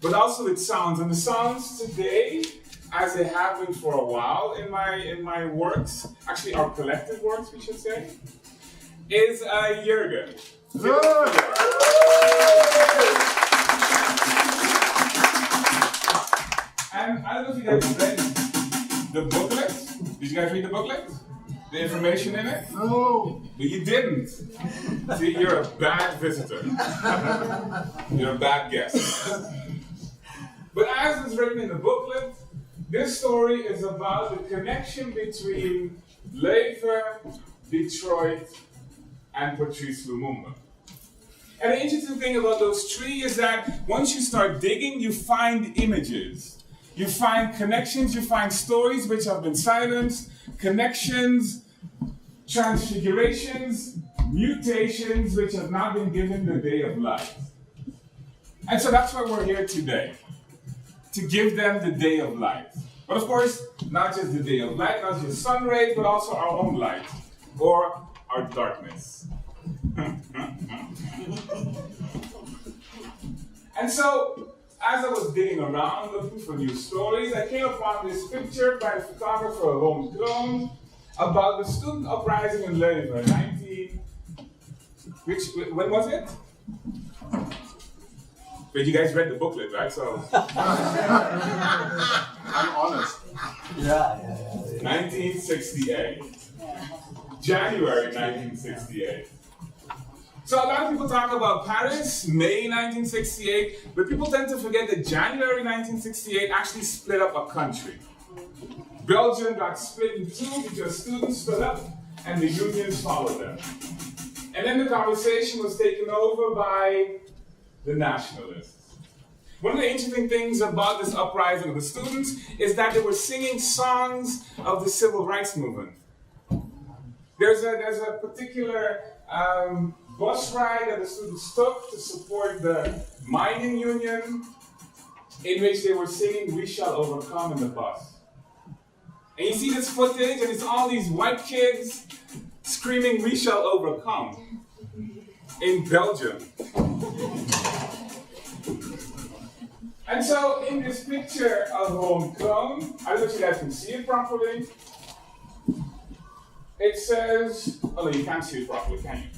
but also its sounds. And the sounds today, as they have been for a while in my works, actually our collective works, we should say, is Jörgen. Good. And I don't know if you guys read the booklet. Did you guys read the booklet? The information in it? No. But you didn't. See, you're a bad visitor. You're a bad guest. But as is written in the booklet, this story is about the connection between Leuven, Detroit, and Patrice Lumumba. And the interesting thing about those three is that once you start digging, you find images. You find connections, you find stories which have been silenced, connections, transfigurations, mutations which have not been given the day of life. And so that's why we're here today, to give them the day of light. But of course, not just the day of light, not just sun rays, but also our own light, or our darkness. And so, as I was digging around looking for new stories, I came upon this picture by the photographer Ron Kroon about the student uprising in Leuven, when was it? But you guys read the booklet, right? So I'm honest. Yeah. 1968. January 1968. So a lot of people talk about Paris, May 1968, but people tend to forget that January 1968 actually split up a country. Belgium got split in two because students stood up and the unions followed them. And then the conversation was taken over by the nationalists. One of the interesting things about this uprising of the students is that they were singing songs of the civil rights movement. There's a particular bus ride that the students took to support the mining union, in which they were singing "We Shall Overcome" in the bus. And you see this footage, and it's all these white kids screaming "We shall overcome" in Belgium. And so in this picture of Ron Kroon, I don't know if you guys can see it properly. It says, oh no, you can't see it properly, can you?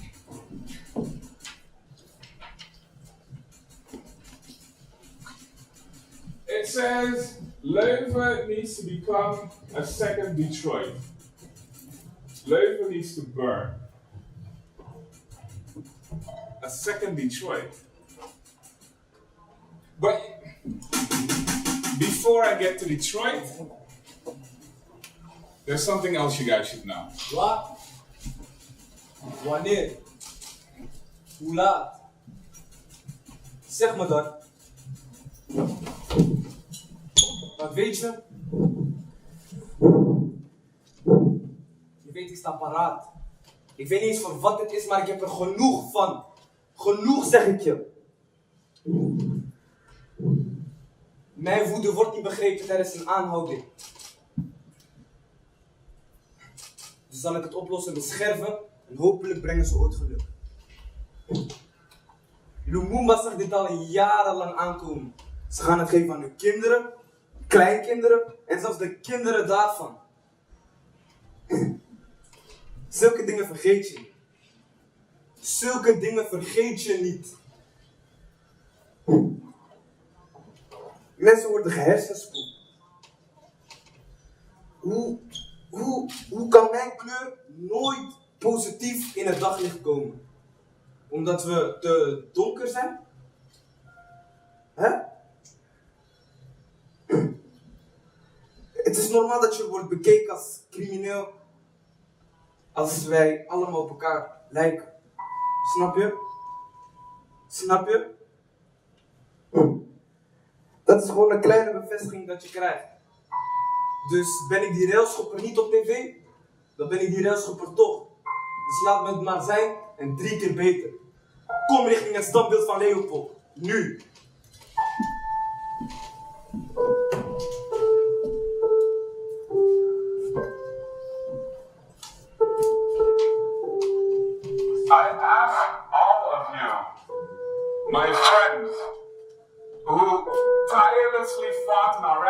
It says, Leuven needs to become a second Detroit. Leuven needs to burn. A second Detroit. But before I get to Detroit, there's something else you guys should know. Wat? Wanneer? Hoe laat? Zeg me dan. Wat weet je? Je weet, ik sta paraat. Ik weet niet eens van wat het is, maar ik heb er genoeg van. Genoeg, zeg ik je. Mijn woede wordt niet begrepen tijdens een aanhouding. Dus zal ik het oplossen met scherven en hopelijk brengen ze ooit geluk. Lumumba zag dit al jarenlang aankomen. Ze gaan het geven aan hun kinderen, kleinkinderen en zelfs de kinderen daarvan. Zulke dingen vergeet je niet. Zulke dingen vergeet je niet. Mensen worden gehersenspoeld. Hoe kan mijn kleur nooit positief in het daglicht komen? Omdat we te donker zijn? Hè? Het is normaal dat je wordt bekeken als crimineel. Als wij allemaal op elkaar lijken. Snap je? Snap je? Dat is gewoon een kleine bevestiging dat je krijgt. Dus ben ik die railschopper niet op tv, dan ben ik die railschopper toch. Dus laat me het maar zijn en 3 keer beter. Kom richting het standbeeld van Leopold. Nu! I ask all of you, my friends, who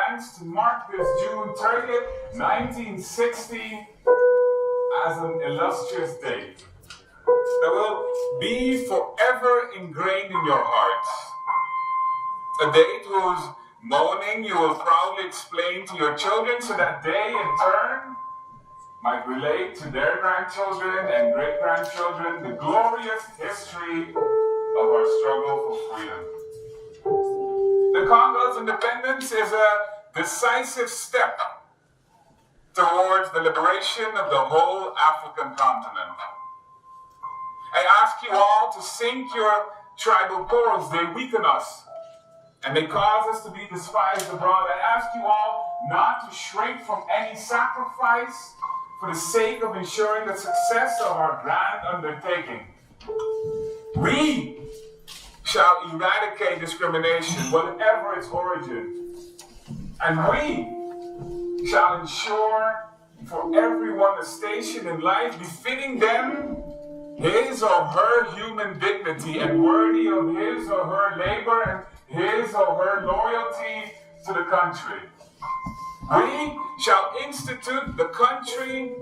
events to mark this June 30th, 1960 as an illustrious date that will be forever ingrained in your hearts. A date whose moaning you will proudly explain to your children so that they, in turn, might relate to their grandchildren and great-grandchildren the glorious history of our struggle for freedom. The Congo's independence is a decisive step towards the liberation of the whole African continent. I ask you all to sink your tribal cords. They weaken us, and they cause us to be despised abroad. I ask you all not to shrink from any sacrifice for the sake of ensuring the success of our grand undertaking. We shall eradicate discrimination, whatever its origin, and we shall ensure for everyone a station in life befitting them, his or her human dignity, and worthy of his or her labor and his or her loyalty to the country. We shall institute the country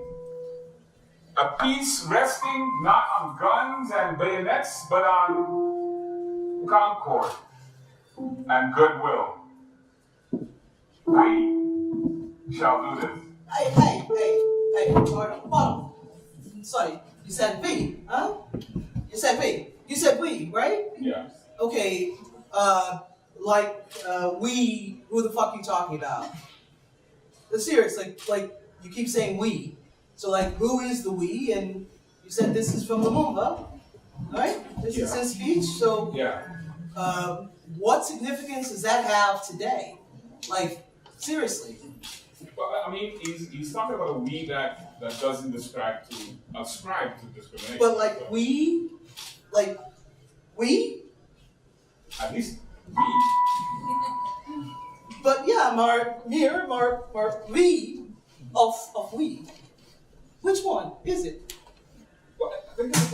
a peace resting not on guns and bayonets, but on concord and goodwill. We shall do this. Hey, hold on. Sorry, you said we, huh? You said we. You said we, right? Yeah. Okay, we, who the fuck you talking about? Serious, like you keep saying we. So who is the we? And you said this is from Lumumba, right? This is his speech, so what significance does that have today? Seriously. Well, I mean, he's talking about a we that doesn't ascribe to discrimination. But we? At least we. But yeah, we of we. Which one is it? Well, I think it's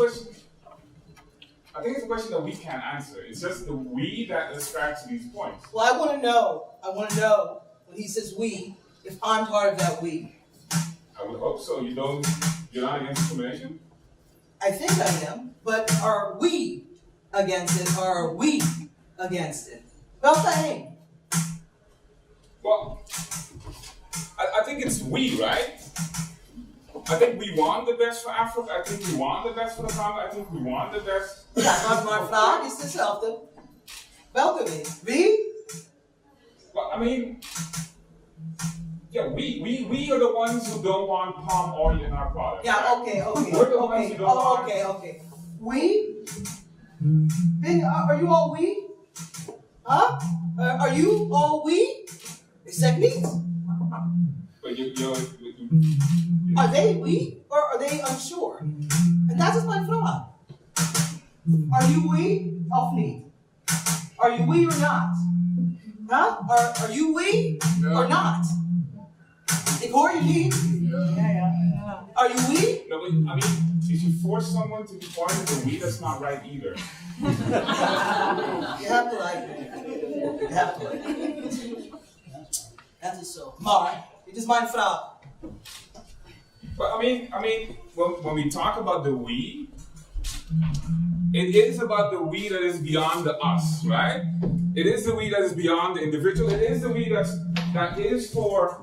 a question that we can't answer. It's just the we that ascribes to these points. Well, I want to know when he says we, if I'm part of that we. I would hope so. You're not against discrimination? I think I am, but are we against it, or are we against it? About the aim. Well, I think it's we, right? I think we want the best for Africa. I think we want the best for the Congo. I think we want the best. Ja, maar vraag is hetzelfde. Welke we? Wie? Well, I mean, yeah, we are the ones who don't want palm oil in our products. Yeah, right? okay. We're the ones who don't want. Okay. We? Are you all we? Huh? Are you all we? Ik zeg niet. But Are they we or are they unsure? And that is my vraag. Are you we of niet? Are you we or not? Huh? Are you we or not? Ik hoor je niet. Are you we? No, but I mean, if you force someone to be part of the we, that's not right either. You have to like it. You have to like it. Dat is zo. Maar, dit is mijn vraag. But I mean, when we talk about the we, it is about the we that is beyond the us, right? It is the we that is beyond the individual. It is the we that is for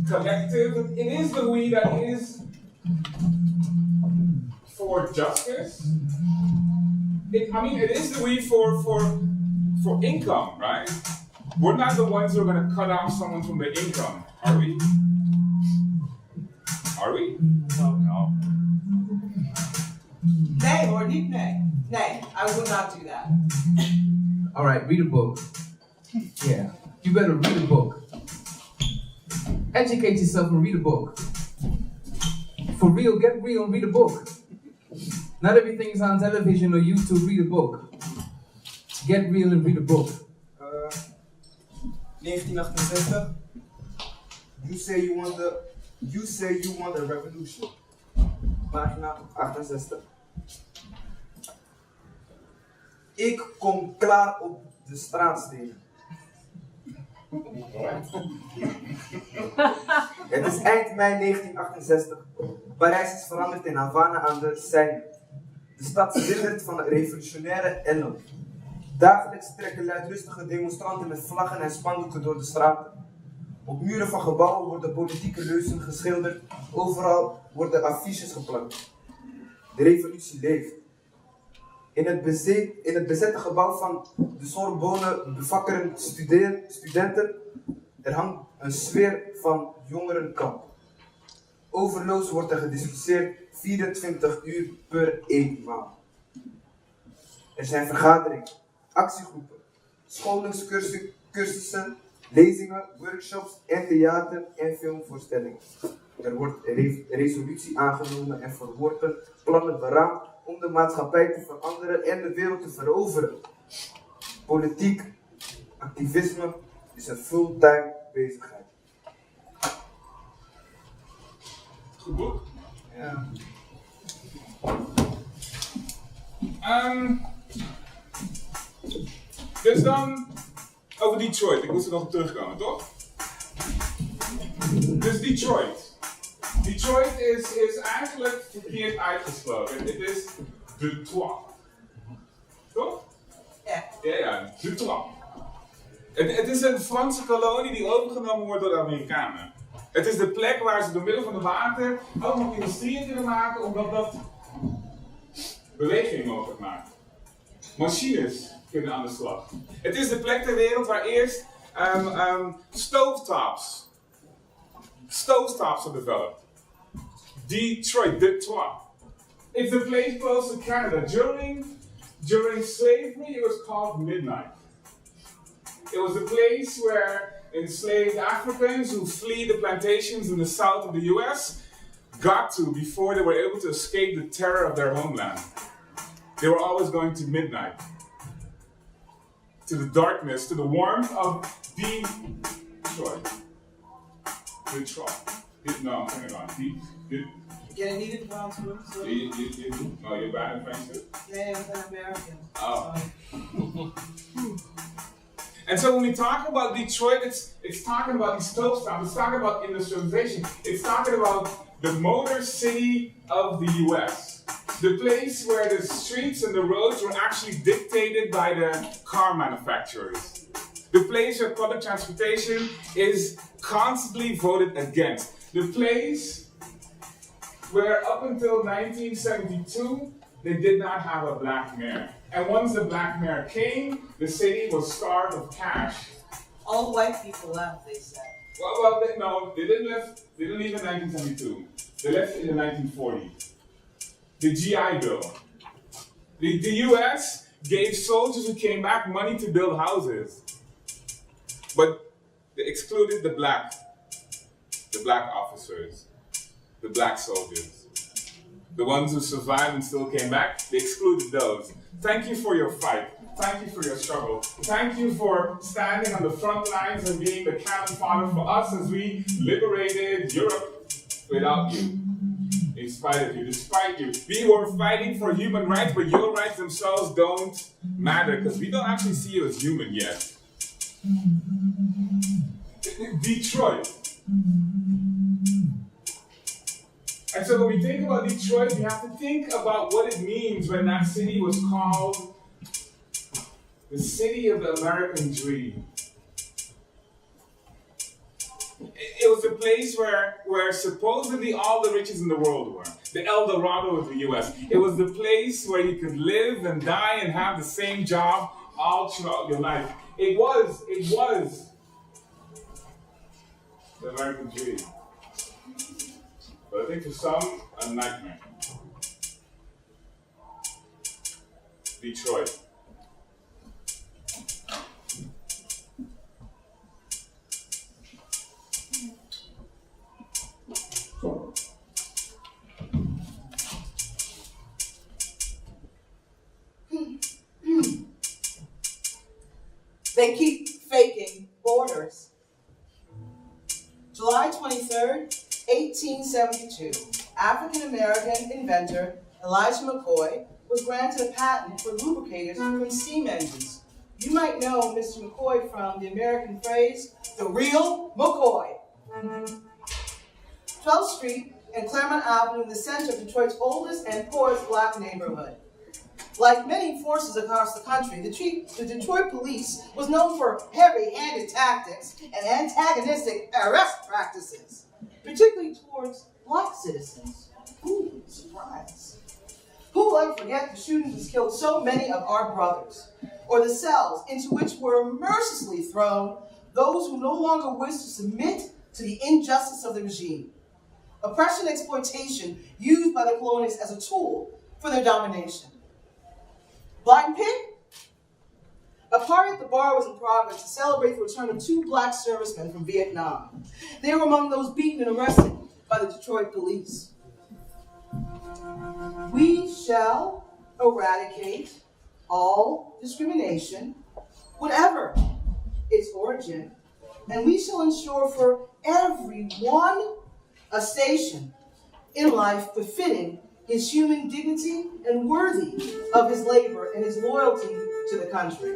collective. It is the we that is for justice. It is the we for income, right? We're not the ones who are going to cut off someone from their income, are we? Are we? No. Nee hoor, niet nee. Nee, I would not do that. All right, read a book. Yeah, you better read a book. Educate yourself and read a book. For real, get real and read a book. Not everything's on television or YouTube, read a book. Get real and read a book. 1968. You say you want a revolution. Pagina 68. Ik kom klaar op de straatstenen. Het is eind mei 1968. Parijs is veranderd in Havana aan de Seine. De stad zindert van een revolutionaire ellen. Dagelijks trekken luidruchtige demonstranten met vlaggen en spandoeken door de straten. Op muren van gebouwen worden politieke leuzen geschilderd. Overal worden affiches geplakt. De revolutie leeft. In het bezette gebouw van de Sorbonne bevakkeren studenten. Er hangt een sfeer van jongerenkamp. Overloos wordt er gediscussieerd 24 uur per eenmaal. Er zijn vergaderingen, actiegroepen, scholingscursussen, lezingen, workshops en theater- en filmvoorstellingen. Er wordt een resolutie aangenomen en verworpen, plannen beraamd om de maatschappij te veranderen en de wereld te veroveren. Politiek, activisme is een fulltime bezigheid. Goed boek. Ja. Dus dan over Detroit. Ik moest er nog op terugkomen, toch? Dus Detroit. Detroit is eigenlijk verkeerd uitgesproken. Het is Detroit. Toch? Ja. Ja, Detroit. Het is een Franse kolonie die overgenomen wordt door de Amerikanen. Het is de plek waar ze door middel van het water ook nog industrieën kunnen maken, omdat dat beweging mogelijk maakt. Machines kunnen aan de slag. Het is de plek ter wereld waar eerst stovetops are developed. Detroit. It's a place close to Canada. During slavery, it was called midnight. It was a place where enslaved Africans who flee the plantations in the south of the US got to before they were able to escape the terror of their homeland. They were always going to midnight, to the darkness, to the warmth of Detroit. No, hang on. Jij niet in Frans doen? Oh, you're bad in French too? Nee, ik ben American. Oh. And so when we talk about Detroit, it's talking about these stovetops, it's talking about industrialization, it's talking about the motor city of the US. The place where the streets and the roads were actually dictated by the car manufacturers. The place where public transportation is constantly voted against. The place where up until 1972, they did not have a black mayor. And once the black mayor came, the city was starved of cash. All white people left, they said. They didn't leave in 1972. They left in the 1940s. The GI Bill. The US gave soldiers who came back money to build houses. But they excluded the black officers, the black soldiers. The ones who survived and still came back, they excluded those. Thank you for your fight. Thank you for your struggle. Thank you for standing on the front lines and being the cannon fodder for us as we liberated Europe without you. In spite of you, despite you. We were fighting for human rights, but your rights themselves don't matter because we don't actually see you as human yet. Detroit. And so when we think about Detroit, we have to think about what it means when that city was called the city of the American dream. It was a place where supposedly all the riches in the world were. The El Dorado of the US. It was the place where you could live and die and have the same job all throughout your life. It was the American dream. But I think for some, a nightmare. Detroit. They keep faking borders. July 23rd, 1872, African-American inventor Elijah McCoy was granted a patent for lubricators for steam engines You might know Mr. McCoy from the American phrase, the real McCoy. 12th Street and Claremont Avenue in the center of Detroit's oldest and poorest black neighborhood. Like many forces across the country, the Detroit police was known for heavy-handed tactics and antagonistic arrest practices, particularly towards black citizens. Ooh, surprise. Who will ever forget the shooting that killed so many of our brothers, or the cells into which were mercilessly thrown those who no longer wished to submit to the injustice of the regime. Oppression and exploitation used by the colonialists as a tool for their domination. Blind Pig? A party at the bar was in progress to celebrate the return of 2 black servicemen from Vietnam. They were among those beaten and arrested by the Detroit police. We shall eradicate all discrimination, whatever its origin, and we shall ensure for everyone a station in life befitting his human dignity and worthy of his labor and his loyalty to the country.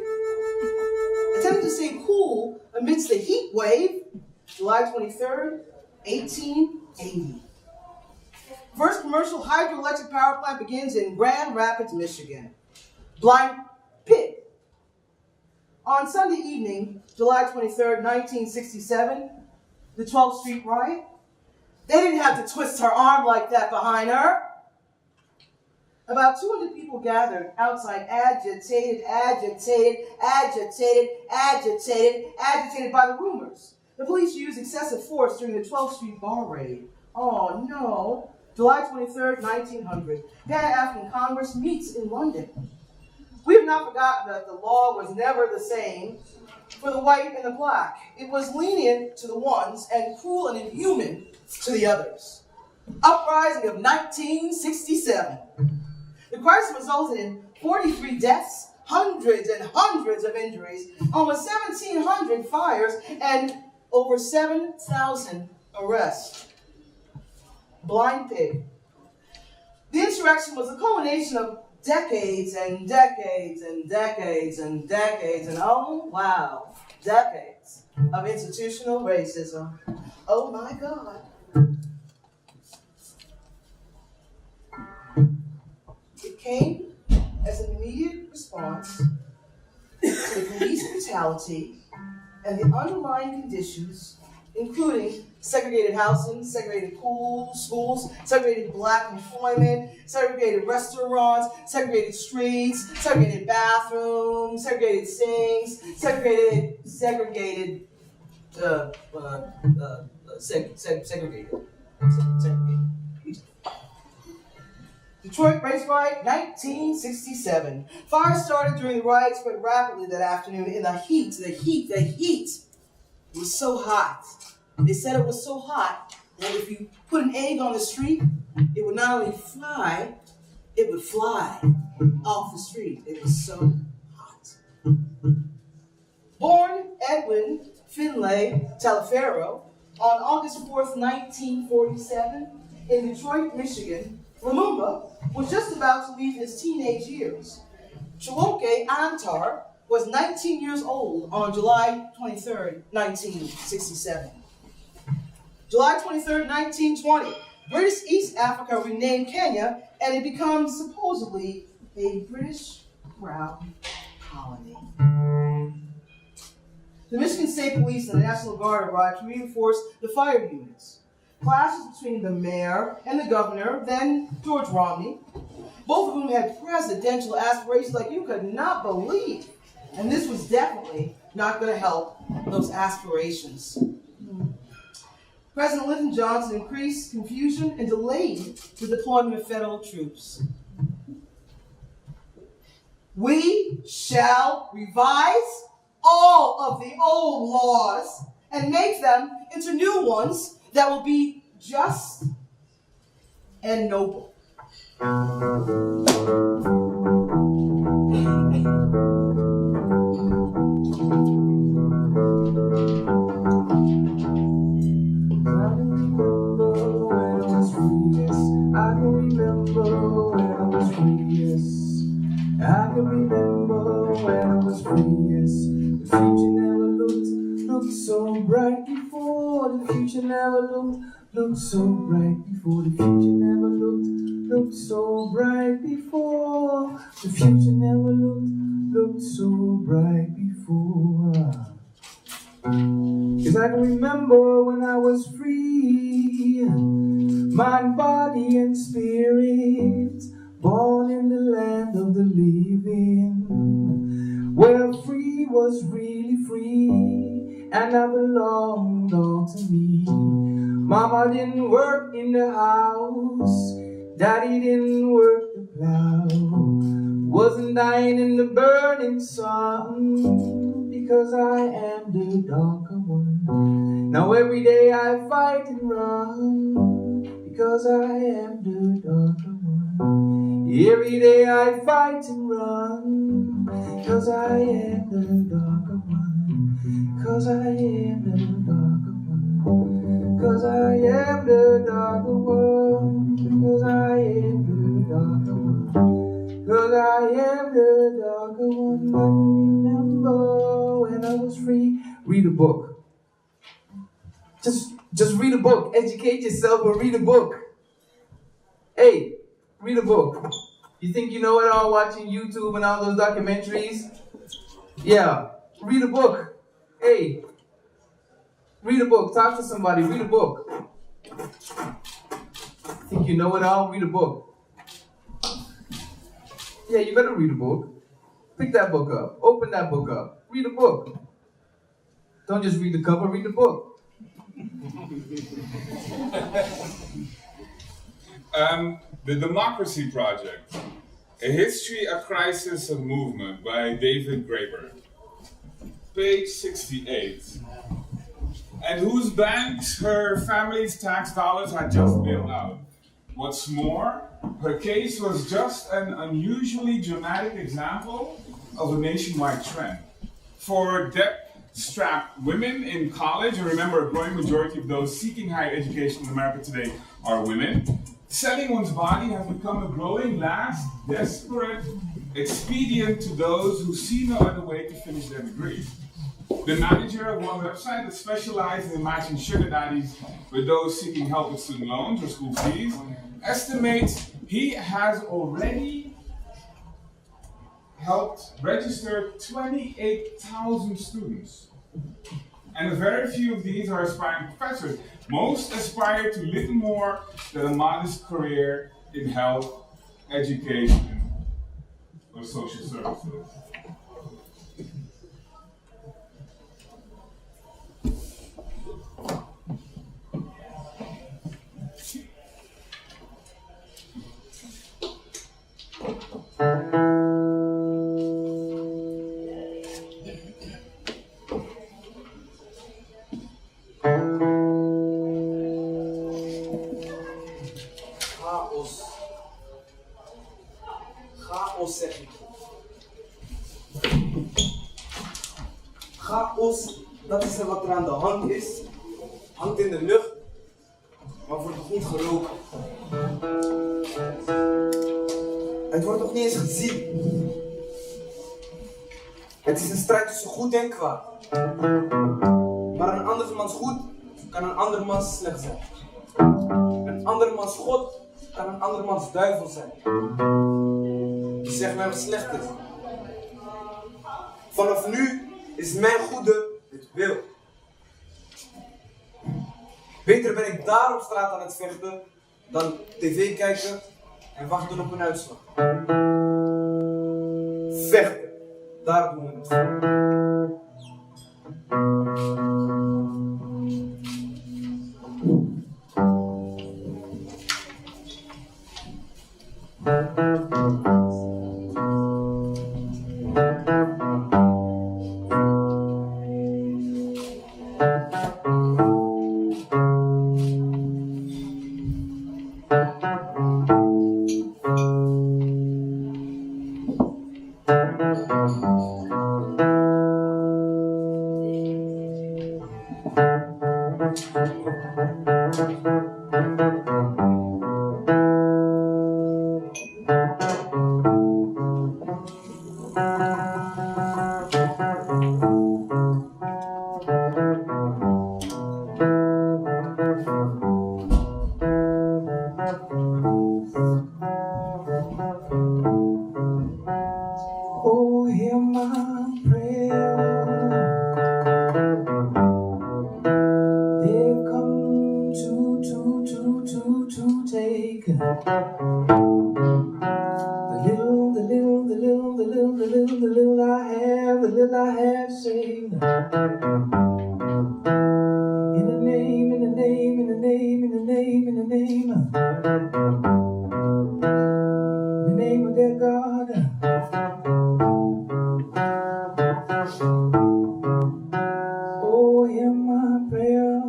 Attempting to stay cool amidst the heat wave, July 23rd, 1880. First commercial hydroelectric power plant begins in Grand Rapids, Michigan. Blind Pig. On Sunday evening, July 23rd, 1967, the 12th Street riot, they didn't have to twist her arm like that behind her. About 200 people gathered outside, agitated by the rumors. The police used excessive force during the 12th Street bar raid. Oh no. July 23rd, 1900. Pan-African Congress meets in London. We have not forgotten that the law was never the same for the white and the black. It was lenient to the ones and cruel and inhuman to the others. Uprising of 1967. The crisis resulted in 43 deaths, hundreds and hundreds of injuries, almost 1,700 fires, and over 7,000 arrests. Blind Pig. The insurrection was a culmination of decades and decades and decades and decades and, oh wow, decades of institutional racism. Oh my God. It came as an immediate response to the police brutality and the underlying conditions, including segregated housing, segregated schools, segregated black employment, segregated restaurants, segregated streets, segregated bathrooms, segregated sinks, segregated. Detroit race riot, 1967. Fire started during the riot, spread rapidly that afternoon in the heat. It was so hot. They said it was so hot that if you put an egg on the street, it would not only fly, it would fly off the street. It was so hot. Born Edwin Finlay Taliaferro on August 4th, 1947, in Detroit, Michigan, Lumumba was just about to leave his teenage years. Chiwoke Antar was 19 years old on July 23rd, 1967. July 23rd, 1920, British East Africa renamed Kenya, and it becomes supposedly a British Crown colony. The Michigan State Police and the National Guard arrived to reinforce the fire units. Clashes between the mayor and the governor, then George Romney, both of whom had presidential aspirations like you could not believe. And this was definitely not going to help those aspirations. President Lyndon Johnson increased confusion and delayed the deployment of federal troops. We shall revise all of the old laws and make them into new ones that will be just and noble. I can remember when I was free, yes. yes. The future never looked so bright before. The future never looked so bright before. The future never looked so bright before. The future never looked so bright before. 'Cause I can remember when I was free, mind, body, and spirit, born in the land of the living, where free was really free, and I belonged all to me. Mama didn't work in the house, Daddy didn't work the plow, wasn't dying in the burning sun, because I am the darker one. Now every day I fight and run, because I am the darker one. Every day I fight and run, because I am the darker one. Because I am the darker one. Because I am the darker one. Because I am the darker one. Because I am the darker one. I remember when I was free. Read a book. Just read a book. Educate yourself and read a book. Hey, read a book. You think you know it all watching YouTube and all those documentaries? Yeah, read a book. Hey, read a book. Talk to somebody. Read a book. Think you know it all? Read a book. Yeah, you better read a book. Pick that book up. Open that book up. Read a book. Don't just read the cover, read the book. The Democracy Project, A History, a Crisis, a Movement by David Graeber. Page 68. And whose banks her family's tax dollars had just bailed out. What's more, her case was just an unusually dramatic example of a nationwide trend. For debt-strapped women in college, and remember a growing majority of those seeking higher education in America today are women, selling one's body has become a growing, last, desperate expedient to those who see no other way to finish their degrees. The manager of one website that specializes in matching sugar daddies with those seeking help with student loans or school fees estimates he has already helped register 28,000 students. And very few of these are aspiring professors. Most aspire to little more than a modest career in health, education, or social services. Chaos zeg ik. Chaos, dat is wat er aan de hand is. Hangt in de lucht, maar wordt nog niet geroken. Het wordt nog niet eens gezien. Het is een strijd tussen goed en kwaad. Maar een andermans goed kan een andermans slecht zijn. Een andermans God kan een andermans duivel zijn. Die zegt mij wat slecht is. Vanaf nu is mijn goede het wil. Beter ben ik daar op straat aan het vechten dan tv kijken en wachten op een uitslag. Vechten, daar doen we het voor. Oh, hear my prayer. They've come to take the little I have saved. In the name of their God. Oh, hear my prayer.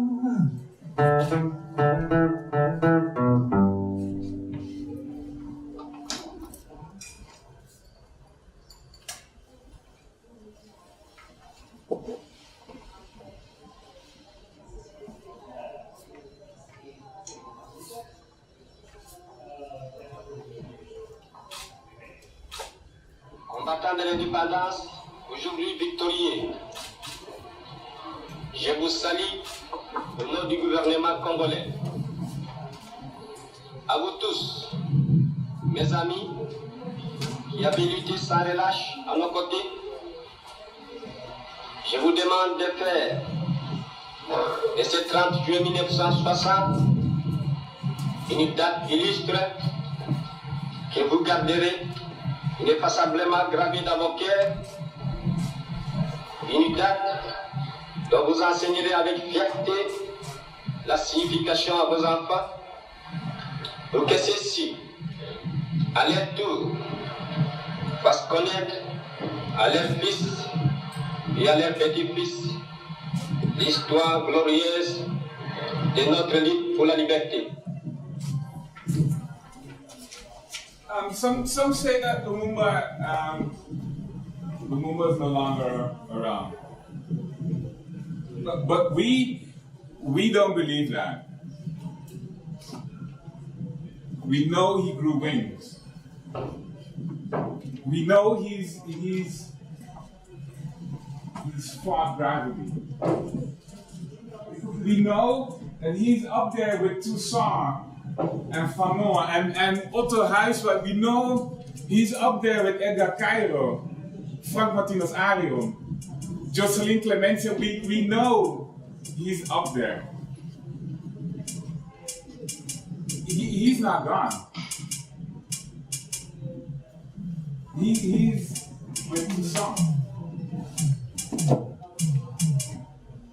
Combattants de l'indépendance, aujourd'hui victorieux, je vous salue au nom du gouvernement congolais. À vous tous, mes amis, qui avez lutté sans relâche à nos côtés, je vous demande de faire de ce 30 juillet 1960 une date illustre que vous garderez ineffaçablement gravée dans vos cœurs, une date dont vous enseignerez avec fierté la signification à vos enfants, pour que ceux-ci, à leur tour, fassent connaître à leurs fils et à leurs petits-fils l'histoire glorieuse de notre lutte pour la liberté. Some say that Lumumba is no longer around, but we don't believe that. We know he grew wings. We know he's fought gravity. We know that he's up there with Toussaint and Fanon and Otto Huiswijk. We know he's up there with Edgar Cairo, Frank Martinez Arion, Jocelyn Clementia. We know he's up there. He's not gone. He's with Toussaint.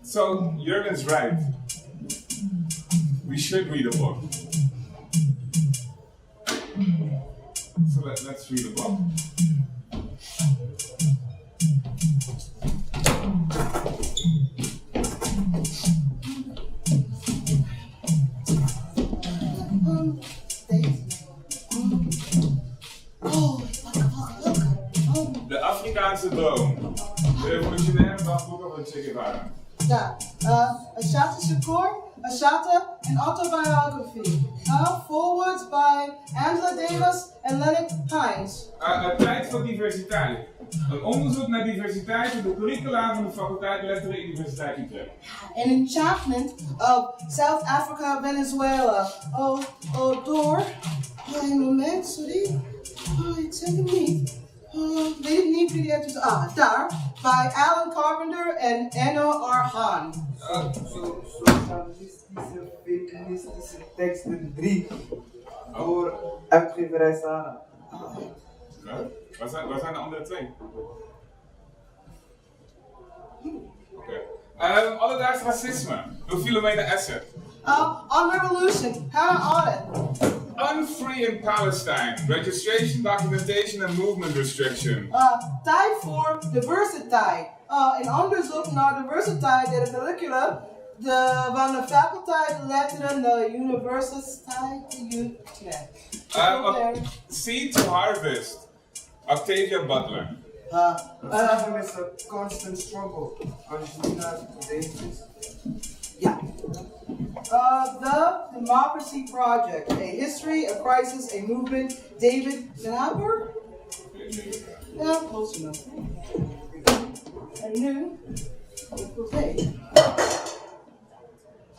So Jürgen's right. We should read a book. So let's read a book. De Afrikaanse droom. De revolutionaire dagboeken van Che Guevara. Ja, a Shata Shakur, a Shata, an autobiography. Forwards by Angela Davis and Lennox Hines. Een tijd voor diversiteit. Een onderzoek naar diversiteit in de curricula van de faculteit Letteren Universiteit Utrecht. An enchantment of South Africa, Venezuela. Door. Een moment, sorry. It's taking me. Weet niet wie het is. Daar. By Alan Carpenter and Anna R. Hahn. Socialistische, feministische teksten 3. Door uitgeverij Sarah. Okay. Waar zijn de andere twee? Oké. Alledaags racisme. Door Philomena Esser. On revolution. How an audit. Unfree in Palestine. Registration, documentation and movement restriction. Tijd voor diversiteit. Een onderzoek naar diversiteit in de curricula van de faculteit Letteren de Universiteit Utrecht. Seed to Harvest. Octavia Butler. Racism is a constant struggle. Angelina Davis. Yeah. The Democracy Project, a history, a crisis, a movement. David Knapper? Yeah, close enough. And nu, okay.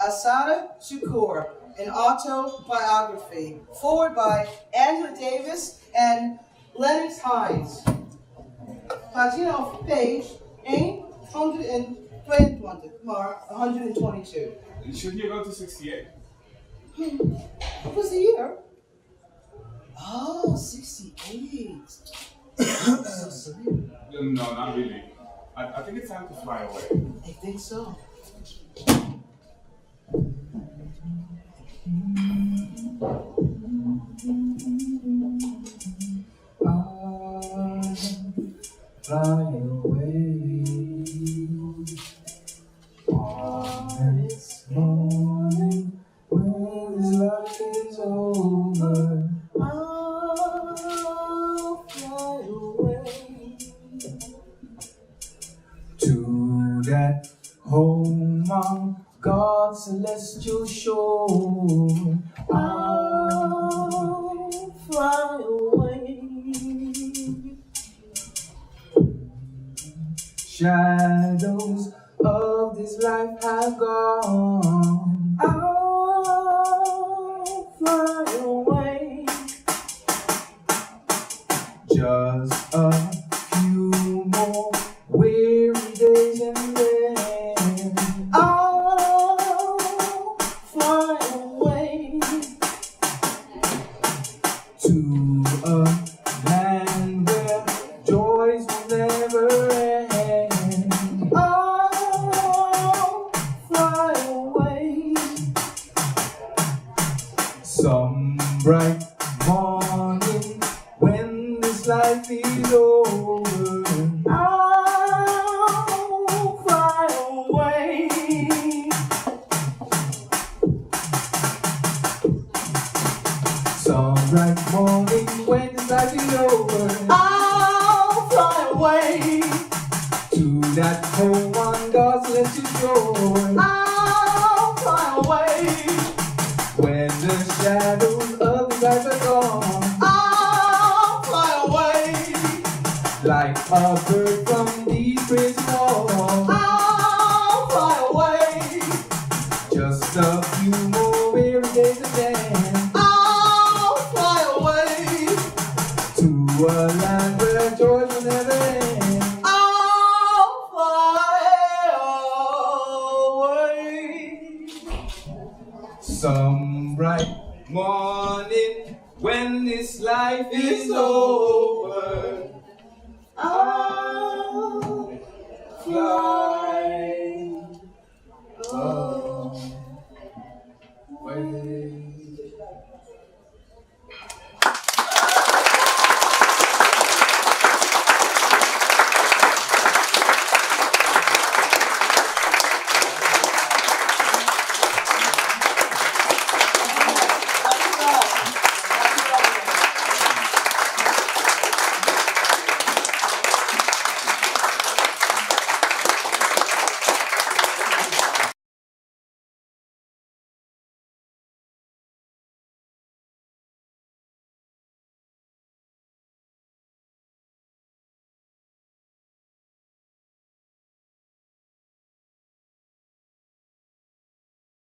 Asada Shakur, an autobiography. Forward by Angela Davis and Lennox Hines. Pagina of page 822, or 122. Should you go to 68? What was the year? Oh, 68. So soon. No, not really. I think it's time to fly away. I think so. Fly away on this morning when this life is over. I'll fly away to that home on God's celestial shore. I'll fly away. Shadows of this life have gone. I'll fly away. Just a few more weary days and then I'll fly away to a land where joys will never end. I'll fly away. Some bright morning when this life is over, I'll fly away. Some bright morning when this life is over, I'll fly away to that home on God's celestial shore. I'll fly away when the shadows of this life are gone. I'll fly away like a bird from these prison walls. I'll fly away just a few more weary days and then I'll fly away to a land where joy will never end. I'll fly away. Some bright morning when this life is over, I'll fly